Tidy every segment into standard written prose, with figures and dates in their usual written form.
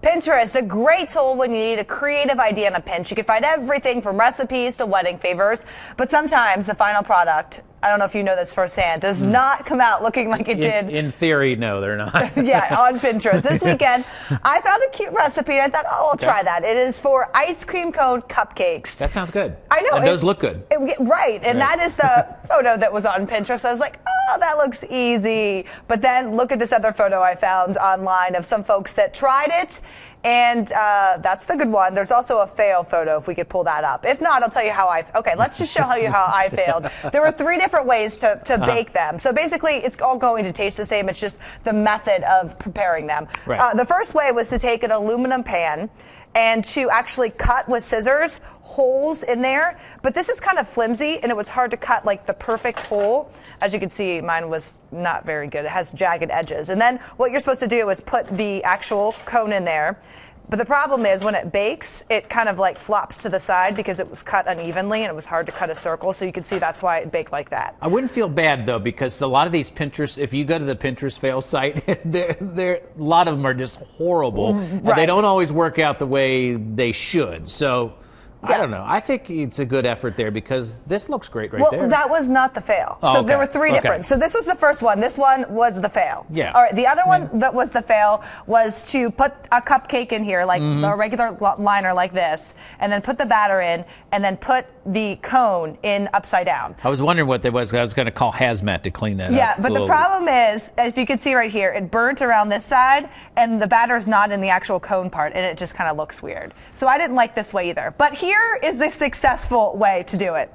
Pinterest, a great tool when you need a creative idea in a pinch. You can find everything from recipes to wedding favors, but sometimes the final product, I don't know if you know this firsthand, does not come out looking like it did. In theory, no, they're not. Yeah, on Pinterest. This weekend, I found a cute recipe. I thought, oh, I'll try that. It is for ice cream cone cupcakes. That sounds good. I know. And those look good. Right. And that is the photo that was on Pinterest. I was like, oh, that looks easy. But then look at this other photo I found online of some folks that tried it. And that's the good one. There's also a fail photo, if we could pull that up. If not, I'll tell you how okay, let's just show you how I failed. There were 3 different ways to bake them. So basically, it's all going to taste the same. It's just the method of preparing them. Right. The first way was to take an aluminum pan and to actually cut with scissors holes in there. But this is kind of flimsy, and it was hard to cut like the perfect hole. As you can see, mine was not very good. It has jagged edges. And then what you're supposed to do is put the actual cone in there. But the problem is when it bakes, it kind of like flops to the side because it was cut unevenly and it was hard to cut a circle. So you can see that's why it baked like that. I wouldn't feel bad, though, because a lot of these Pinterest, if you go to the Pinterest fail site, a lot of them are just horrible. And they don't always work out the way they should. So I don't know. I think it's a good effort there because this looks great there. Well, that was not the fail. Oh, so okay. there were 3 different. So this was the first one. This one was the fail. Yeah. All right. The other one that was the fail was to put a cupcake in here, like a regular liner like this, and then put the batter in, and then put the cone in upside down. I was wondering what that was. I was going to call hazmat to clean that up. Yeah, but the problem is, if you can see right here, it burnt around this side, and the batter's not in the actual cone part, and it just kind of looks weird. So I didn't like this way either. But here is the successful way to do it.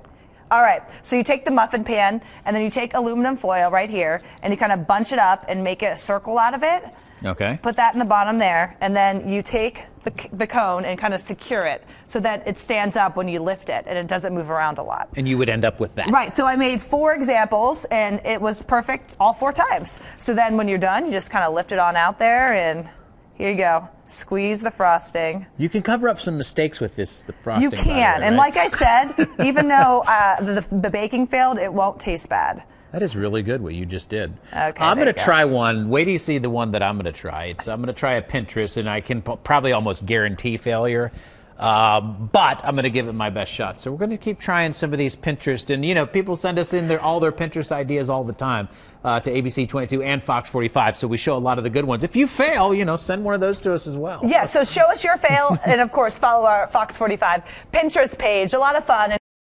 All right, so you take the muffin pan, and then you take aluminum foil right here, and you kind of bunch it up and make a circle out of it. Okay. Put that in the bottom there, and then you take the cone and kind of secure it so that it stands up when you lift it and it doesn't move around a lot. And you would end up with that. Right, so I made 4 examples, and it was perfect all 4 times. So then when you're done, you just kind of lift it on out there, and here you go. Squeeze the frosting. You can cover up some mistakes with the frosting. You can, and like I said, even though the baking failed, it won't taste bad. That is really good what you just did. Okay, I'm going to try one. Wait till you see the one that I'm going to try. I'm going to try a Pinterest, and I can probably almost guarantee failure. But I'm going to give it my best shot. So we're going to keep trying some of these Pinterest. And, you know, people send us in all their Pinterest ideas all the time to ABC 22 and Fox 45. So we show a lot of the good ones. If you fail, you know, send one of those to us as well. Yeah, so show us your fail. And, of course, follow our Fox 45 Pinterest page. A lot of fun.